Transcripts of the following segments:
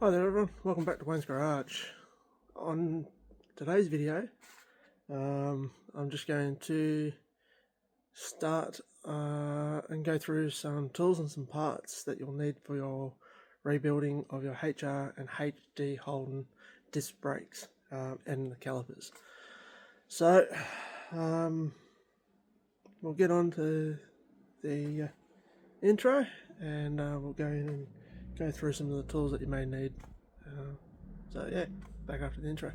Hi there everyone, welcome back to Wayne's Garage. On today's video, I'm just going to start and go through some tools and some parts that you'll need for your rebuilding of your HR and HD Holden disc brakes and the calipers. So we'll get on to the intro and we'll go in and go through some of the tools that you may need. So yeah, back after the intro.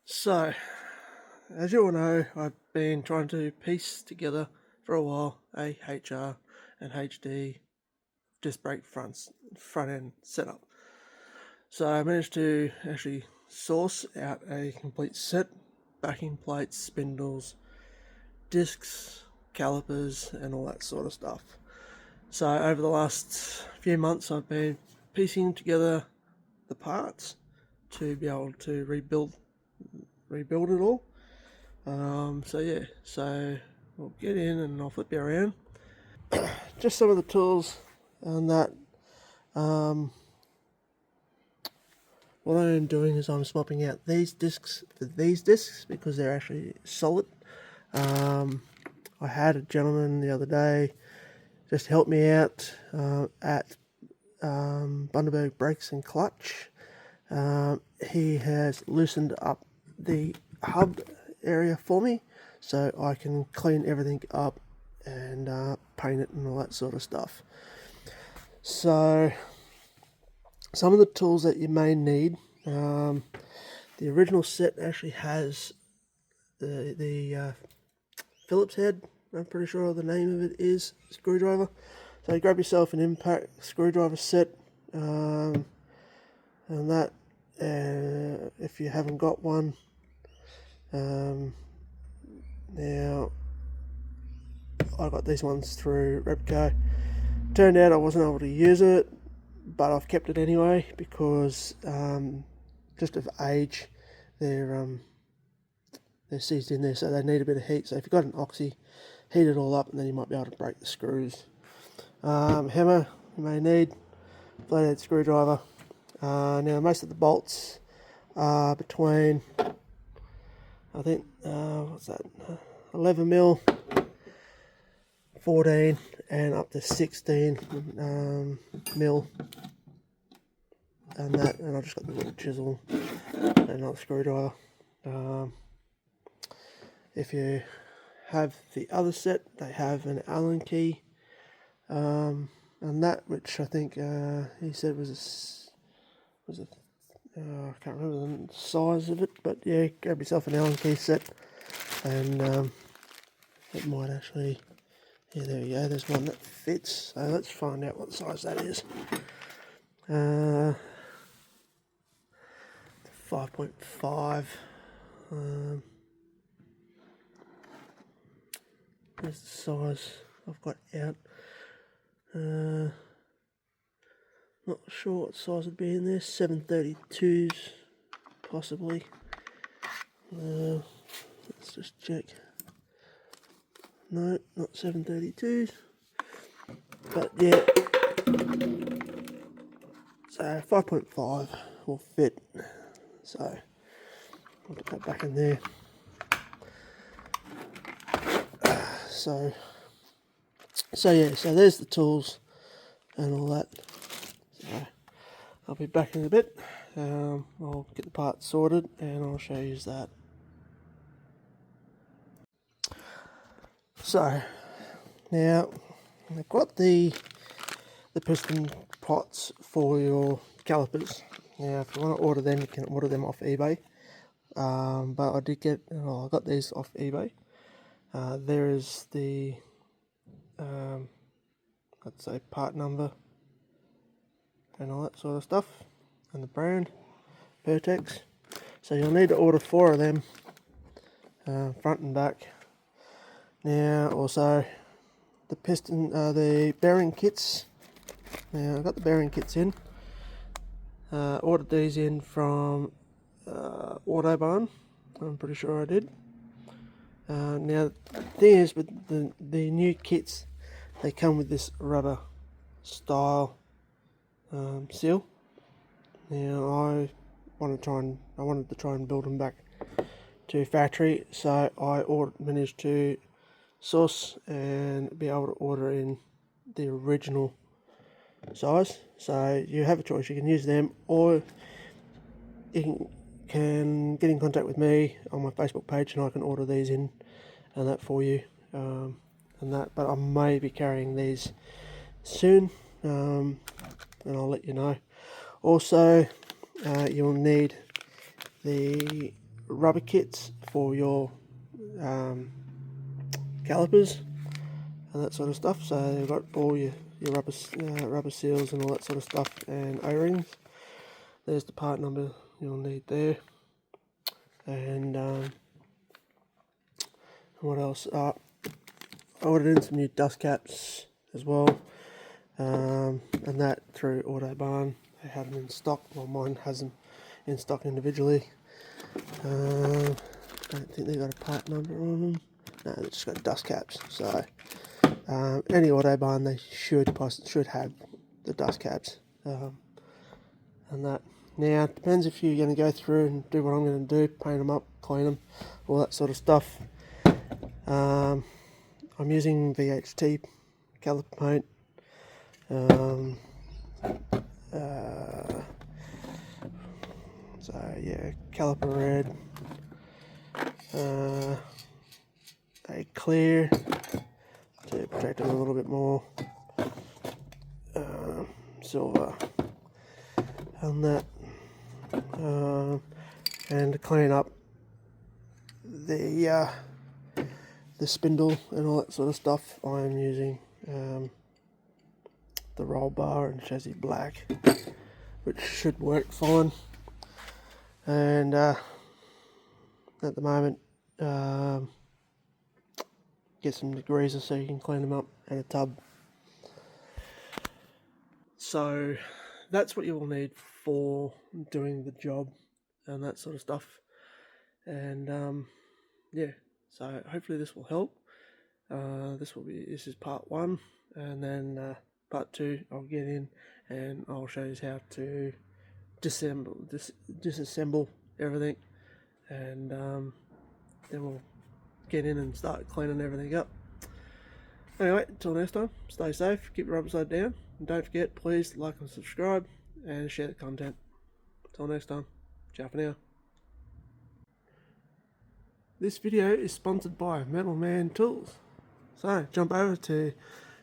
So, as you all know, I've been trying to piece together for a while a HR and HD disc brake front end setup. So I managed to actually source out a complete set: backing plates, spindles, discs, calipers, and all that sort of stuff. So over the last few months I've been piecing together the parts to be able to rebuild it all. So yeah, so we'll get in and I'll flip you around. Just some of the tools and that. What I am doing is I'm swapping out these discs for these discs because they're actually solid. I had a gentleman the other day just help me out at Bundaberg Qld. He has loosened up the hub area for me so I can clean everything up and paint it and all that sort of stuff. So some of the tools that you may need, the original set actually has the Phillips head, I'm pretty sure the name of it is, screwdriver. So you grab yourself an impact screwdriver set, and that, if you haven't got one, now I got these ones through Repco. Turned out I wasn't able to use it, but I've kept it anyway because just of age, they're seized in there, so they need a bit of heat. So if you've got an oxy, heat it all up and then you might be able to break the screws. Hammer you may need, flathead screwdriver. Now most of the bolts are between, I think, what's that, 11mm, 14 and up to 16 mil, and I just got the little chisel and another screwdriver. If you have the other set, they have an Allen key, and that, which I think he said was I can't remember the size of it, but yeah, grab yourself an Allen key set, and it might actually, yeah, there we go, there's one that fits. So let's find out what size that is. 5.5. There's the size I've got out. Not sure what size would be in there. 732s possibly. Let's just check. No, not 732s. But yeah, so 5.5 will fit. So I'll put that back in there. So yeah, so there's the tools and all that. So I'll be back in a bit. I'll get the parts sorted and I'll show you that. So now I've got the piston pots for your calipers. Now if you want to order them, you can order them off eBay. But I did get, I got these off eBay. There is the let's say part number and all that sort of stuff, and the brand, Pertex. So you'll need to order 4 of them, front and back. Now also the piston, the bearing kits. Now I've got the bearing kits in. Ordered these in from Autobarn. I'm pretty sure I did. Now, the thing is, with the new kits, they come with this rubber style seal. Now, I wanted to try and build them back to factory, so I managed to source and be able to order in the original size. So you have a choice. You can use them, or you can get in contact with me on my Facebook page and I can order these in and that for you, but I may be carrying these soon, and I'll let you know. Also, you'll need the rubber kits for your calipers and that sort of stuff. So you've got all your rubber seals and all that sort of stuff, and O-rings. There's the part number you'll need there. And what else? I ordered in some new dust caps as well, and that through Autobarn. They have them in stock. Well, mine has them in stock individually. I don't think they got a part number on them. No, they just got dust caps. So any Autobarn, they should have the dust caps, and that. Now, it depends if you're going to go through and do what I'm going to do, paint them up, clean them, all that sort of stuff. I'm using VHT caliper paint. So yeah, caliper red, a clear to protect it a little bit more, silver, and that, and to clean up the spindle and all that sort of stuff, I am using the roll bar and chassis black, which should work fine. And at the moment, get some degreaser so you can clean them up, and a tub. So that's what you will need for doing the job and that sort of stuff. And yeah, so hopefully this will help. This is part 1, and then part 2 I'll get in and I'll show you how to disassemble everything, and then we'll get in and start cleaning everything up. Anyway, until next time, stay safe, keep your rubber side down, and don't forget, please like and subscribe and share the content. Until next time, ciao for now. This video is sponsored by Metalman Tools. So jump over to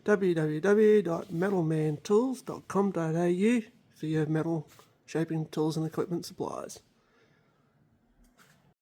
www.metalmantools.com.au for your metal shaping tools and equipment supplies.